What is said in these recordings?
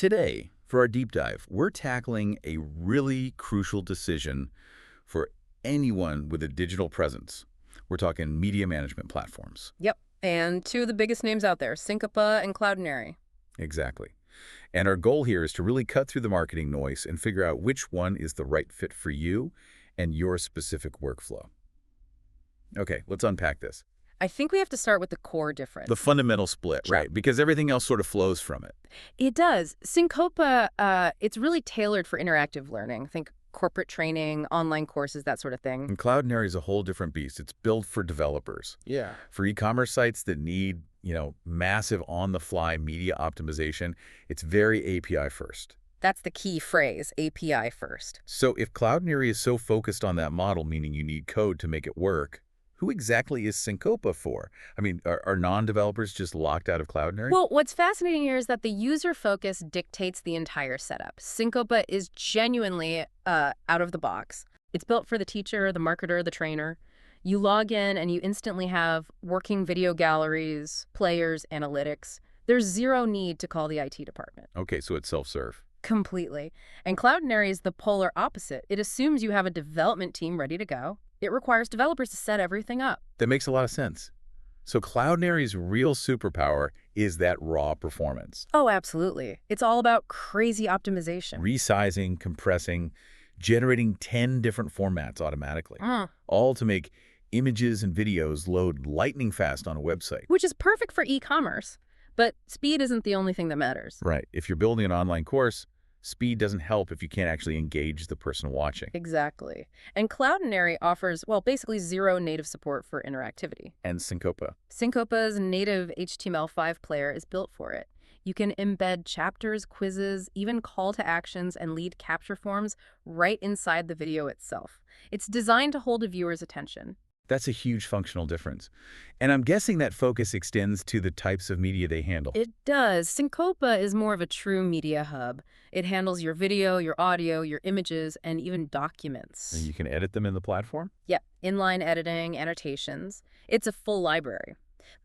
Today, for our deep dive, we're tackling a really crucial decision for anyone with a digital presence. We're talking media management platforms. Yep. And two of the biggest names out there, Cincopa and Cloudinary. Exactly. And our goal here is to really cut through the marketing noise and figure out which one is the right fit for you and your specific workflow. Okay, let's unpack this. I think we have to start with the core difference. The fundamental split, Sure. right? Because everything else sort of flows from it. It does. Cincopa, it's really tailored for interactive learning. Think corporate training, online courses, that sort of thing. And Cloudinary is a whole different beast. It's built for developers. Yeah. For e-commerce sites that need, massive on-the-fly media optimization, it's very API first. That's the key phrase, API first. So if Cloudinary is so focused on that model, meaning you need code to make it work, who exactly is Cincopa for? I mean, are non-developers just locked out of Cloudinary? Well, what's fascinating here is that the user focus dictates the entire setup. Cincopa is genuinely out of the box. It's built for the teacher, the marketer, the trainer. You log in and you instantly have working video galleries, players, analytics. There's zero need to call the IT department. Okay, so it's self-serve. Completely. And Cloudinary is the polar opposite. It assumes you have a development team ready to go. It requires developers to set everything up. That makes a lot of sense. So Cloudinary's real superpower is that raw performance. Oh, absolutely. It's all about crazy optimization. Resizing, compressing, generating 10 different formats automatically, all to make images and videos load lightning fast on a website. Which is perfect for e-commerce. But speed isn't the only thing that matters. Right. If you're building an online course, speed doesn't help if you can't actually engage the person watching. Exactly. And Cloudinary offers, well, basically zero native support for interactivity. And Cincopa. Cincopa's native HTML5 player is built for it. You can embed chapters, quizzes, even call to actions and lead capture forms right inside the video itself. It's designed to hold a viewer's attention. That's a huge functional difference. And I'm guessing that focus extends to the types of media they handle. It does. Cincopa is more of a true media hub. It handles your video, your audio, your images, and even documents. And you can edit them in the platform? Yep, inline editing, annotations. It's a full library.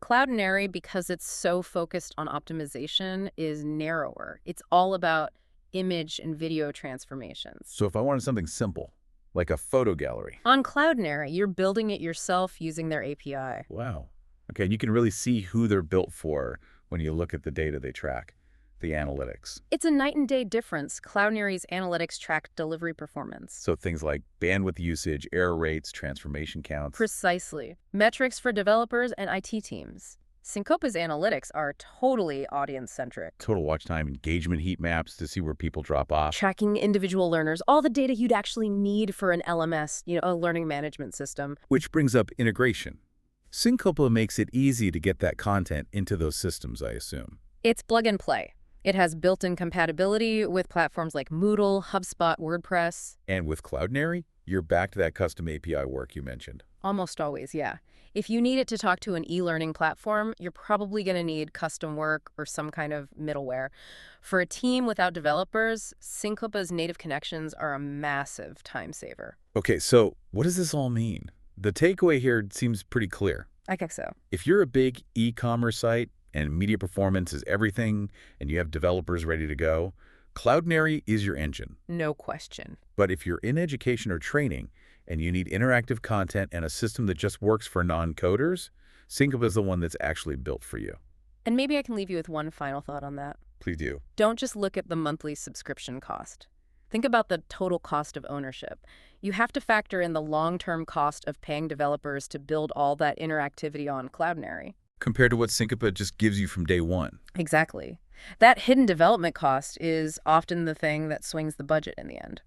Cloudinary, because it's so focused on optimization, is narrower. It's all about image and video transformations. So if I wanted something simple, like a photo gallery. On Cloudinary, you're building it yourself using their API. Wow. Okay, and you can really see who they're built for when you look at the data they track, the analytics. It's a night and day difference. Cloudinary's analytics track delivery performance. So things like bandwidth usage, error rates, transformation counts. Precisely. Metrics for developers and IT teams. Cincopa's analytics are totally audience-centric. Total watch time, engagement heat maps to see where people drop off. Tracking individual learners, all the data you'd actually need for an LMS, a learning management system. Which brings up integration. Cincopa makes it easy to get that content into those systems, I assume. It's plug and play. It has built-in compatibility with platforms like Moodle, HubSpot, WordPress. And with Cloudinary, you're back to that custom API work you mentioned. Almost always, yeah. If you need it to talk to an e-learning platform, you're probably going to need custom work or some kind of middleware. For a team without developers, Cincopa's native connections are a massive time saver. Okay, so what does this all mean? The takeaway here seems pretty clear. I think so. If you're a big e-commerce site and media performance is everything and you have developers ready to go, Cloudinary is your engine. No question. But if you're in education or training and you need interactive content and a system that just works for non-coders, Cincopa is the one that's actually built for you. And maybe I can leave you with one final thought on that. Please do. Don't just look at the monthly subscription cost. Think about the total cost of ownership. You have to factor in the long-term cost of paying developers to build all that interactivity on Cloudinary. Compared to what Cincopa just gives you from day one. Exactly. That hidden development cost is often the thing that swings the budget in the end.